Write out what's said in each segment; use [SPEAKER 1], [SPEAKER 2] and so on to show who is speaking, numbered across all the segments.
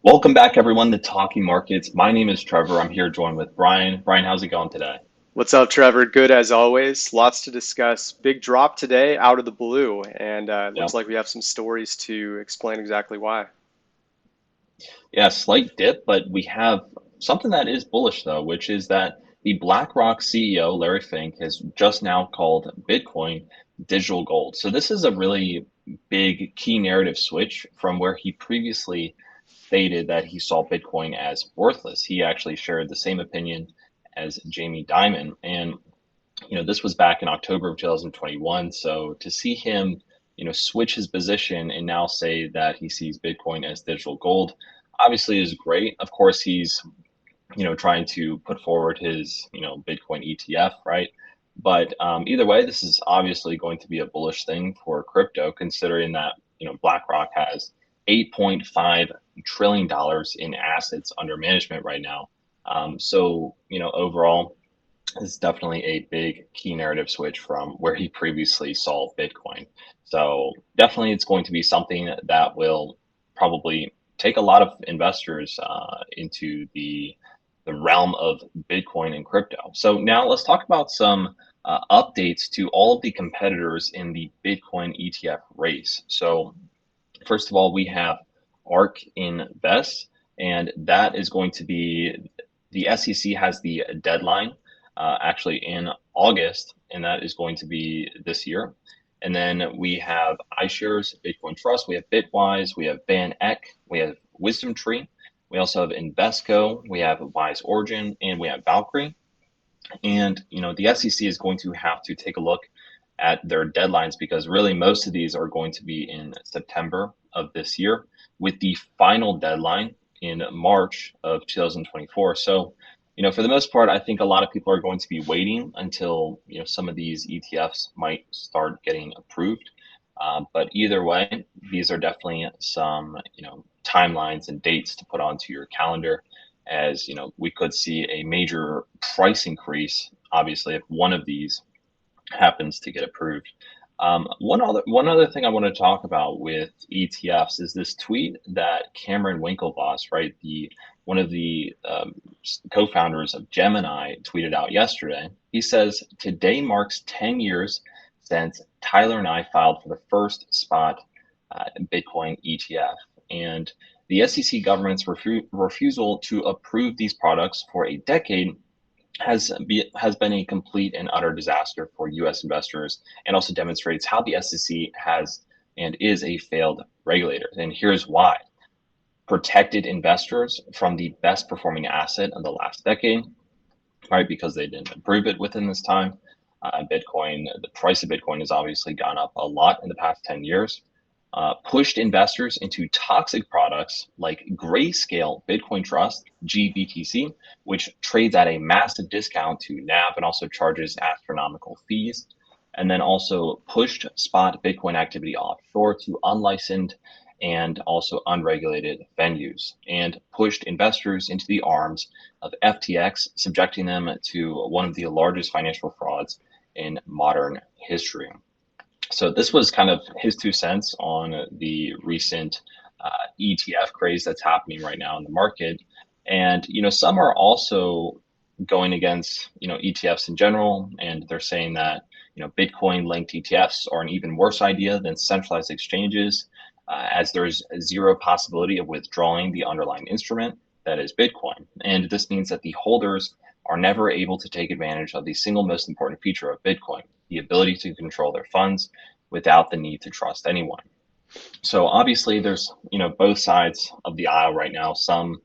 [SPEAKER 1] Welcome back, everyone, to Talking Markets. My name is Trevor. I'm here joined with Brian. Brian, how's it going today?
[SPEAKER 2] What's up, Trevor? Good as always. Lots to discuss. Big drop today out of the blue, and it
[SPEAKER 1] Yep.
[SPEAKER 2] looks like we have some stories to explain exactly why.
[SPEAKER 1] Yeah, slight dip, but we have something that is bullish, though, which is that the BlackRock CEO, Larry Fink, has just now called Bitcoin digital gold. So this is a really big key narrative switch from where he previously stated that he saw Bitcoin as worthless. He actually shared the same opinion as Jamie Dimon. And this was back in October of 2021. So to see him, switch his position and now say that he sees Bitcoin as digital gold, obviously is great. Of course, he's, trying to put forward his, Bitcoin ETF, right? But either way, this is obviously going to be a bullish thing for crypto, considering that, BlackRock has $8.5 trillion in assets under management right now. So, overall, is definitely a big key narrative switch from where he previously saw Bitcoin. So definitely, it's going to be something that will probably take a lot of investors into the realm of Bitcoin and crypto. So now let's talk about some updates to all of the competitors in the Bitcoin ETF race. So first of all, we have ARK Invest, and that is going to be the SEC has the deadline actually in August, and that is going to be this year. And then we have iShares, Bitcoin Trust, we have Bitwise, we have VanEck, we have Wisdom Tree, we also have Invesco, we have Wise Origin, and we have Valkyrie. And the SEC is going to have to take a look at their deadlines because really most of these are going to be in September of this year, with the final deadline in March of 2024. So, for the most part, I think a lot of people are going to be waiting until some of these ETFs might start getting approved. But either way, these are definitely some timelines and dates to put onto your calendar, as we could see a major price increase. Obviously, if one of these happens to get approved. One other thing I want to talk about with ETFs is this tweet that Cameron Winklevoss, right, the one of the co-founders of Gemini, tweeted out yesterday. He says today marks 10 years since Tyler and I filed for the first spot Bitcoin ETF, and the SEC government's refusal to approve these products for a decade has been a complete and utter disaster for U.S. investors, and also demonstrates how the SEC has and is a failed regulator. And here's why: protected investors from the best performing asset of the last decade, right? Because they didn't approve it within this time. Bitcoin, the price of Bitcoin has obviously gone up a lot in the past 10 years. Pushed investors into toxic products like Grayscale Bitcoin Trust, GBTC, which trades at a massive discount to NAV and also charges astronomical fees. And then also pushed spot Bitcoin activity offshore to unlicensed and also unregulated venues, and pushed investors into the arms of FTX, subjecting them to one of the largest financial frauds in modern history. So this was kind of his 2 cents on the recent ETF craze that's happening right now in the market. And some are also going against ETFs in general, and they're saying that Bitcoin linked ETFs are an even worse idea than centralized exchanges, as there's zero possibility of withdrawing the underlying instrument that is Bitcoin. And this means that the holders are never able to take advantage of the single most important feature of Bitcoin, the ability to control their funds without the need to trust anyone. So obviously, there's both sides of the aisle right now. Some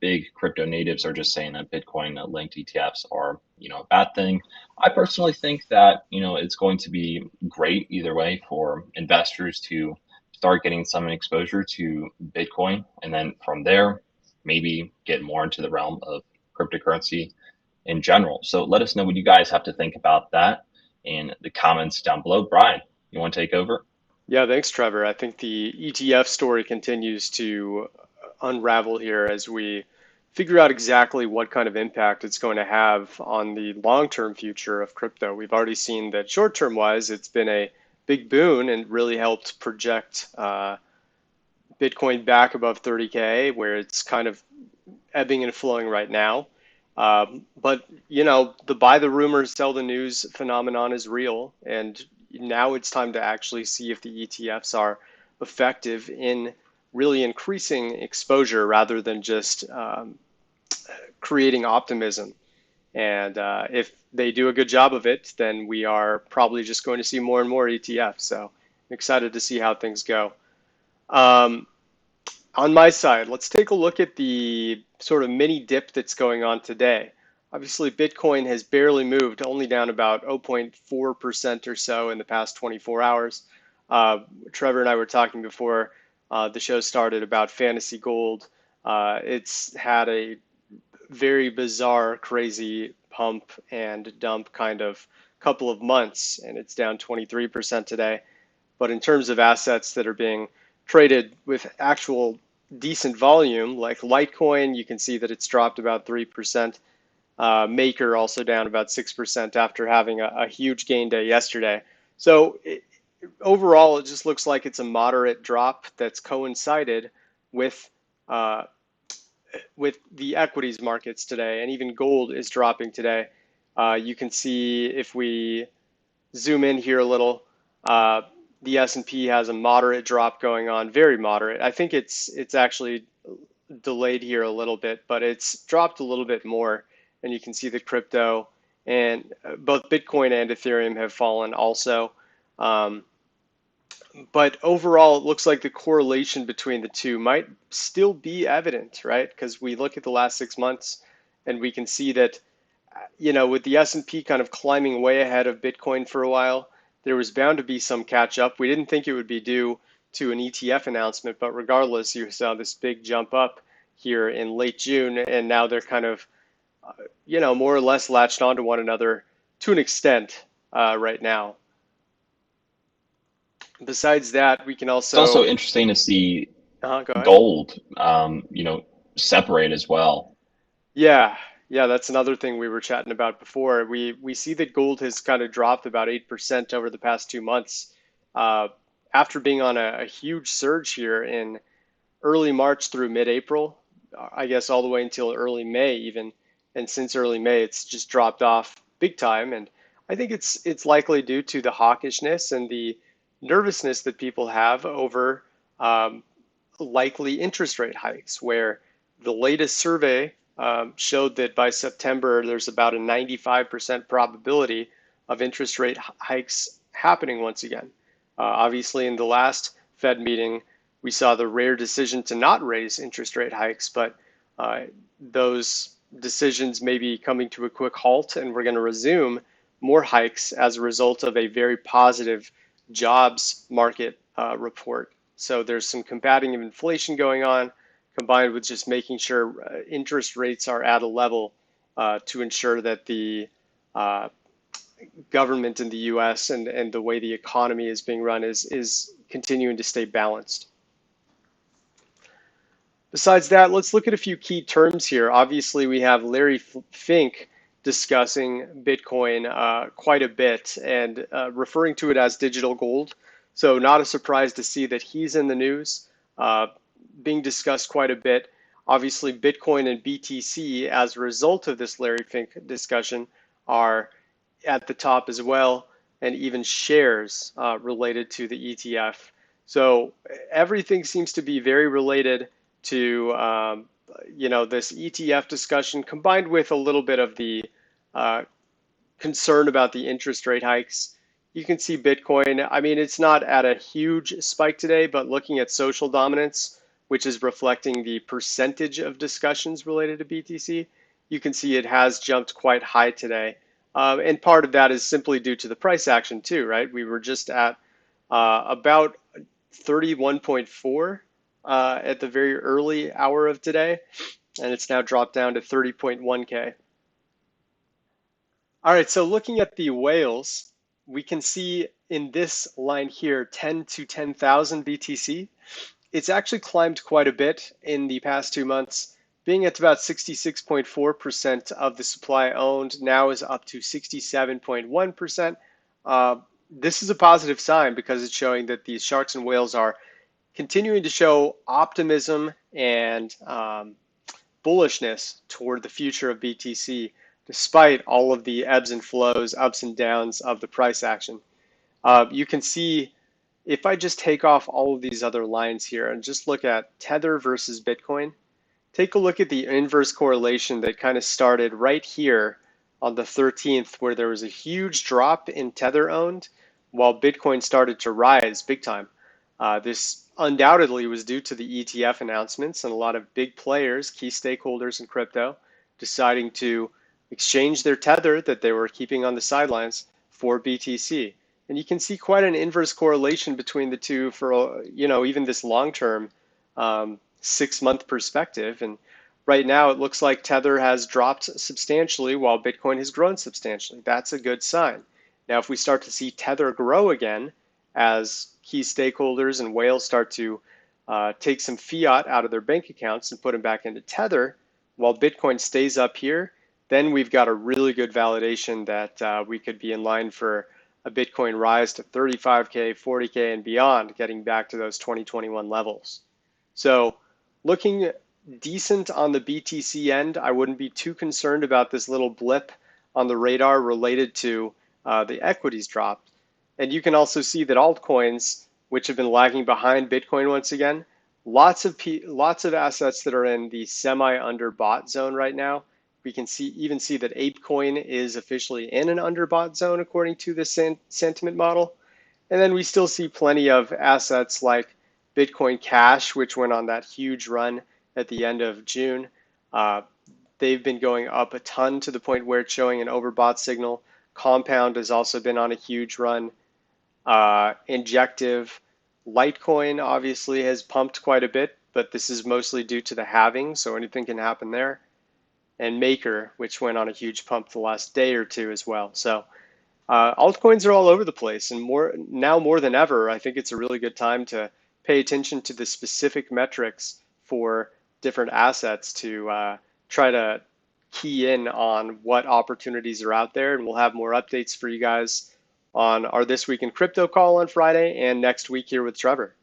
[SPEAKER 1] big crypto natives are just saying that Bitcoin linked ETFs are a bad thing. I personally think that it's going to be great either way for investors to start getting some exposure to Bitcoin, and then from there maybe get more into the realm of cryptocurrency in general. So let us know what you guys have to think about that in the comments down below. Brian, you want to take over?
[SPEAKER 2] Yeah, thanks, Trevor. I think the ETF story continues to unravel here as we figure out exactly what kind of impact it's going to have on the long-term future of crypto. We've already seen that short-term wise, it's been a big boon and really helped project Bitcoin back above 30K, where it's kind of ebbing and flowing right now. But the buy the rumors, sell the news phenomenon is real, and now it's time to actually see if the ETFs are effective in really increasing exposure rather than just creating optimism. And if they do a good job of it, then we are probably just going to see more and more ETFs. So I'm excited to see how things go. Um, on my side, let's take a look at the sort of mini dip that's going on today. Obviously, Bitcoin has barely moved, only down about 0.4% or so in the past 24 hours. Trevor and I were talking before the show started about fantasy gold. It's had a very bizarre, crazy pump and dump kind of couple of months, and it's down 23% today. But in terms of assets that are being traded with actual decent volume, like Litecoin, you can see that it's dropped about 3%. Maker also down about 6% after having a huge gain day yesterday. So overall, it just looks like it's a moderate drop that's coincided with uh, with the equities markets today, and even gold is dropping today. You can see if we zoom in here a little, the S&P has a moderate drop going on, very moderate. I think it's actually delayed here a little bit, but it's dropped a little bit more. And you can see that crypto and both Bitcoin and Ethereum have fallen also. Um, but overall, it looks like the correlation between the two might still be evident, right? Because we look at the last 6 months and we can see that, with the S&P kind of climbing way ahead of Bitcoin for a while, there was bound to be some catch up. We didn't think it would be due to an ETF announcement, but regardless, you saw this big jump up here in late June, and now they're kind of, more or less latched onto one another to an extent right now. Besides that, we can
[SPEAKER 1] It's also
[SPEAKER 2] also,
[SPEAKER 1] interesting to see
[SPEAKER 2] go ahead.
[SPEAKER 1] gold, separate as well.
[SPEAKER 2] Yeah, yeah, that's another thing we were chatting about before. We see that gold has kind of dropped about 8% over the past 2 months, uh, after being on a huge surge here in early March through mid-April, I guess all the way until early May even. And since early May, it's just dropped off big time. And I think it's likely due to the hawkishness and the nervousness that people have over um, likely interest rate hikes, where the latest survey showed that by September, there's about a 95% probability of interest rate hikes happening once again. Obviously, in the last Fed meeting, we saw the rare decision to not raise interest rate hikes, but those decisions may be coming to a quick halt, and we're going to resume more hikes as a result of a very positive jobs market report. So there's some combating of inflation going on, combined with just making sure interest rates are at a level to ensure that the uh, government in the U.S. and the way the economy is being run is continuing to stay balanced. Besides that, let's look at a few key terms here. Obviously, we have Larry Fink discussing Bitcoin quite a bit and referring to it as digital gold. So not a surprise to see that he's in the news, being discussed quite a bit. Obviously, Bitcoin and BTC, as a result of this Larry Fink discussion, are at the top as well, and even shares related to the ETF. So everything seems to be very related to this ETF discussion, combined with a little bit of the uh, concern about the interest rate hikes. You can see Bitcoin. I mean, it's not at a huge spike today, but looking at social dominance, which is reflecting the percentage of discussions related to BTC, you can see it has jumped quite high today. And part of that is simply due to the price action too, right? We were just at about 31.4 at the very early hour of today, and it's now dropped down to 30.1K. All right, so looking at the whales, we can see in this line here, 10 to 10,000 BTC. It's actually climbed quite a bit in the past 2 months, being at about 66.4% of the supply owned, now is up to 67.1%. This is a positive sign because it's showing that these sharks and whales are continuing to show optimism and bullishness toward the future of BTC, despite all of the ebbs and flows, ups and downs of the price action. You can see if I just take off all of these other lines here and just look at Tether versus Bitcoin, take a look at the inverse correlation that kind of started right here on the 13th, where there was a huge drop in Tether owned while Bitcoin started to rise big time. This undoubtedly was due to the ETF announcements and a lot of big players, key stakeholders in crypto, deciding to exchange their Tether that they were keeping on the sidelines for BTC. And you can see quite an inverse correlation between the two for, even this long-term 6-month perspective. And right now it looks like Tether has dropped substantially while Bitcoin has grown substantially. That's a good sign. Now, if we start to see Tether grow again as key stakeholders and whales start to take some fiat out of their bank accounts and put them back into Tether, while Bitcoin stays up here, then we've got a really good validation that we could be in line for a Bitcoin rise to 35K, 40K, and beyond, getting back to those 2021 levels. So looking decent on the BTC end. I wouldn't be too concerned about this little blip on the radar related to the equities drop. And you can also see that altcoins, which have been lagging behind Bitcoin once again, lots of assets that are in the semi underbought zone right now. We can even see that ApeCoin is officially in an underbought zone according to the sentiment model. And then we still see plenty of assets like Bitcoin Cash, which went on that huge run at the end of June. They've been going up a ton to the point where it's showing an overbought signal. Compound has also been on a huge run. Injective, Litecoin obviously has pumped quite a bit, but this is mostly due to the halving, so anything can happen there. And Maker, which went on a huge pump the last day or two as well. So altcoins are all over the place, and more than ever, I think it's a really good time to pay attention to the specific metrics for different assets to try to key in on what opportunities are out there. And we'll have more updates for you guys on our This Week in Crypto call on Friday and next week here with Trevor.